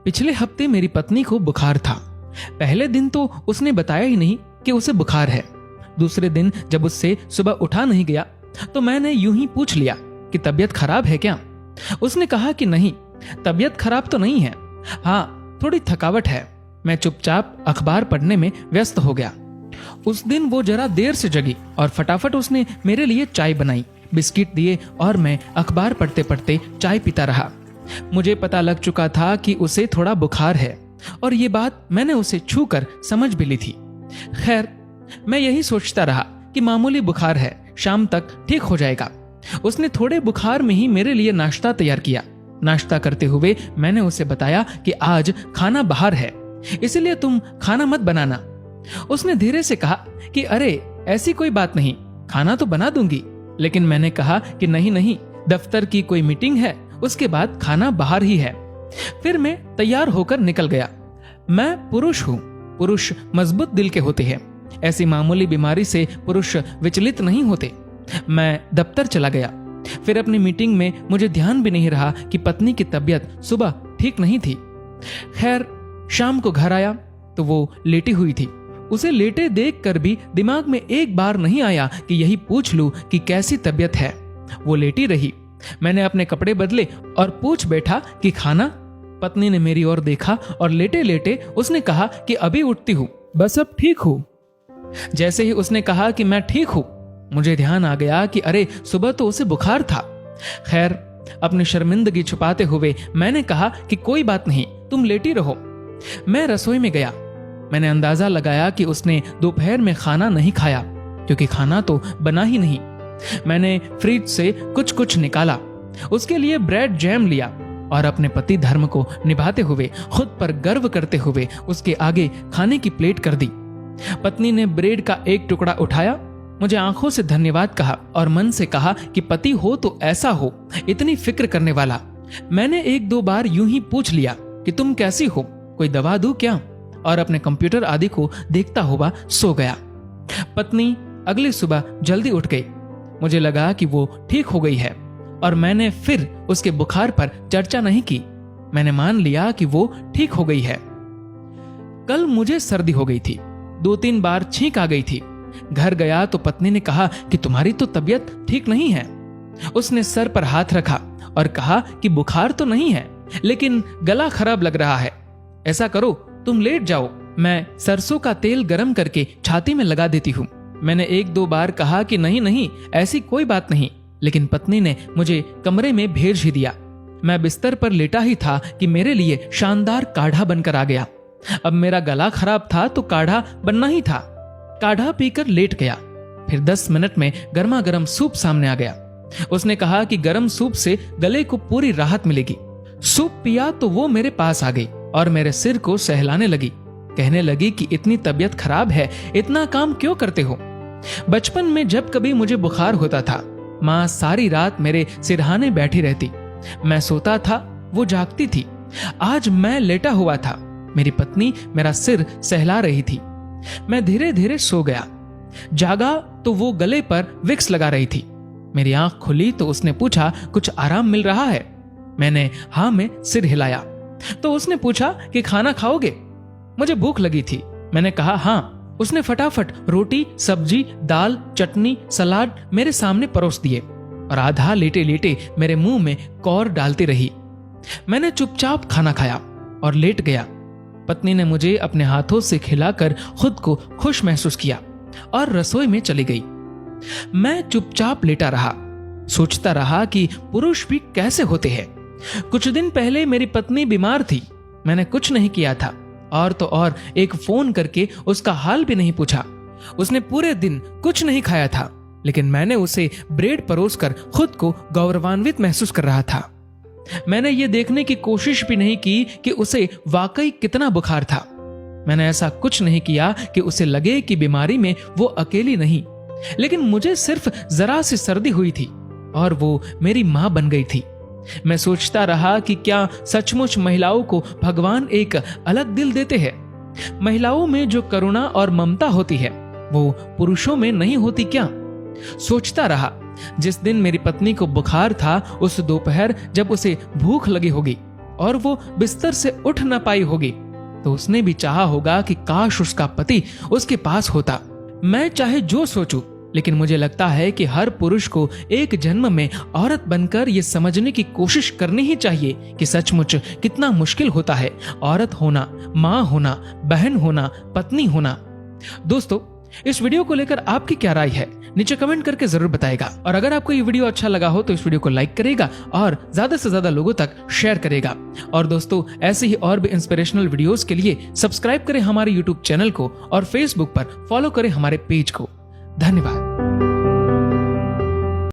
पिछले हफ्ते मेरी पत्नी को बुखार था। पहले दिन तो उसने बताया ही नहीं कि उसे बुखार है। दूसरे दिन जब उससे सुबह उठा नहीं गया तो मैंने यूं ही पूछ लिया कि तबीयत खराब है क्या। उसने कहा कि नहीं, तबीयत खराब तो नहीं है, हाँ थोड़ी थकावट है। मैं चुपचाप अखबार पढ़ने में व्यस्त हो गया। उस दिन वो जरा देर से जगी और फटाफट उसने मेरे लिए चाय बनाई, बिस्किट दिए और मैं अखबार पढ़ते पढ़ते चाय पीता रहा। मुझे पता लग चुका था कि उसे थोड़ा बुखार है और ये बात मैंने उसे छू कर समझ भी ली थी। खैर, मैं यही सोचता रहा कि मामूली बुखार है, शाम तक ठीक हो जाएगा। उसने थोड़े बुखार में ही मेरे लिए नाश्ता तैयार किया। नाश्ता करते हुए मैंने उसे बताया कि आज खाना बाहर है, इसलिए तुम खाना मत बनाना। उसने धीरे से कहा कि अरे ऐसी कोई बात नहीं, खाना तो बना दूंगी। लेकिन मैंने कहा कि नहीं नहीं, दफ्तर की कोई मीटिंग है, उसके बाद खाना बाहर ही है। फिर मैं तैयार होकर निकल गया। मैं पुरुष हूँ, पुरुष मजबूत दिल के होते हैं। ऐसी मामूली बीमारी से पुरुष विचलित नहीं होते। मैं दफ्तर चला गया। फिर अपनी मीटिंग में मुझे ध्यान भी नहीं रहा कि पत्नी की तबीयत सुबह ठीक नहीं थी। खैर, शाम को घर आया तो वो लेटी हुई थी। उसे लेटे देखकर भी दिमाग में एक बार नहीं आया कि यही पूछ लूं कि कैसी तबीयत है। वो लेटी रही। मैंने अपने कपड़े बदले और पूछ बैठा कि खाना। पत्नी ने मेरी ओर देखा और लेटे लेटे उसने कहा कि अभी उठती हूं, बस अब ठीक हूं। जैसे ही उसने कहा कि मैं ठीक हूं, मुझे ध्यान आ गया कि अरे सुबह तो उसे बुखार था। खैर, अपनी शर्मिंदगी छुपाते हुए मैंने कहा कि कोई बात नहीं, तुम लेटी रहो। मैं रसोई में गया। मैंने अंदाजा लगाया कि उसने दोपहर में खाना नहीं खाया, क्योंकि खाना तो बना ही नहीं। मैंने फ्रिज से कुछ कुछ निकाला, उसके लिए ब्रेड जैम लिया और अपने पति धर्म को निभाते हुए, खुद पर गर्व करते हुए उसके आगे खाने की प्लेट कर दी। पत्नी ने ब्रेड का एक टुकड़ा उठाया, मुझे आंखों से धन्यवाद कहा और मन से कहा कि पति हो तो ऐसा हो, इतनी फिक्र करने वाला। मैंने एक दो बार यूं ही पूछ लिया कि तुम कैसी हो, कोई दवा दूं क्या, और अपने कंप्यूटर आदि को देखता हुआ सो गया। पत्नी अगली सुबह जल्दी उठ गई। मुझे लगा कि वो ठीक हो गई है और मैंने फिर उसके बुखार पर चर्चा नहीं की। मैंने मान लिया कि वो ठीक हो गई है। कल मुझे सर्दी हो गई थी, 2-3 बार छींक आ गई थी। घर गया तो पत्नी ने कहा कि तुम्हारी तो तबीयत ठीक नहीं है। उसने सर पर हाथ रखा और कहा कि बुखार तो नहीं है, लेकिन गला खराब लग रहा है। ऐसा करो, तुम लेट जाओ, मैं सरसों का तेल गरम करके छाती में लगा देती हूँ। मैंने 1-2 बार कहा कि नहीं नहीं, ऐसी कोई बात नहीं, लेकिन पत्नी ने मुझे कमरे में भेज ही दिया। मैं बिस्तर पर लेटा ही था कि मेरे लिए शानदार काढ़ा बनकर आ गया। अब मेरा गला खराब था तो काढ़ा बनना ही था। काढ़ा पीकर लेट गया। फिर 10 मिनट में गर्मा गर्म सूप सामने आ गया। उसने कहा कि गर्म सूप से गले को पूरी राहत मिलेगी। सूप पिया तो वो मेरे पास आ गई और मेरे सिर को सहलाने लगी। कहने लगी कि इतनी तबीयत खराब है, इतना काम क्यों करते हो। बचपन में जब कभी मुझे बुखार होता था, माँ सारी रात मेरे सिरहाने बैठी रहती। मैं सोता था, वो जागती थी। आज मैं लेटा हुआ था, मेरी पत्नी मेरा सिर सहला रही थी। मैं धीरे धीरे सो गया। जागा तो वो गले पर विक्स लगा रही थी। मेरी आंख खुली तो उसने पूछा, कुछ आराम मिल रहा है। मैंने हाँ में सिर हिलाया। तो उसने पूछा कि खाना खाओगे। मुझे भूख लगी थी। मैंने कहा हाँ। उसने फटाफट रोटी, सब्जी, दाल, चटनी, सलाद मेरे सामने परोस दिए और आधा लेटे लेटे मेरे मुंह में कौर डालती रही। मैंने चुपचाप खाना खाया और लेट गया। पत्नी ने मुझे अपने हाथों से खिलाकर खुद को खुश महसूस किया और रसोई में चली गई। मैं चुपचाप लेटा रहा, सोचता रहा कि पुरुष भी कैसे होते हैं। कुछ दिन पहले मेरी पत्नी बीमार थी। मैंने कुछ नहीं किया था और तो और एक फोन करके उसका हाल भी नहीं पूछा। उसने पूरे दिन कुछ नहीं खाया था, लेकिन मैंने उसे ब्रेड परोसकर खुद को गौरवान्वित महसूस कर रहा था। मैंने ये देखने की कोशिश भी नहीं की कि उसे वाकई कितना बुखार था। मैंने ऐसा कुछ नहीं किया कि उसे लगे कि बीमारी में वो अकेली नहीं, लेकिन मुझे सिर्फ जरा सी सर्दी हुई थी और वो मेरी मां बन गई थी। मैं सोचता रहा कि क्या सचमुच महिलाओं को भगवान एक अलग दिल देते हैं। महिलाओं में जो करुणा और ममता होती है वो पुरुषों में नहीं होती क्या। सोचता रहा। जिस दिन मेरी पत्नी को बुखार था, उस दोपहर जब उसे भूख लगी होगी, और वो बिस्तर से उठ न पाई होगी तो उसने भी चाहा होगा कि काश उसका पति उसके पास होता। मैं चाहे जो सोचूं, लेकिन मुझे लगता है कि हर पुरुष को एक जन्म में औरत बनकर ये समझने की कोशिश करनी ही चाहिए कि सचमुच कितना मुश्किल होता है औरत होना, माँ होना, बहन होना, पत्नी होना। दोस्तों, इस वीडियो को लेकर आपकी क्या राय है नीचे कमेंट करके जरूर बताएगा। और अगर आपको ये वीडियो अच्छा लगा हो तो इस वीडियो को लाइक करेगा और ज्यादा से ज्यादा लोगों तक शेयर करेगा। और दोस्तों, ऐसे ही और भी इंस्पिरेशनल वीडियोस के लिए सब्सक्राइब करें हमारे यूट्यूब चैनल को और फेसबुक पर फॉलो करें हमारे पेज को। धन्यवाद।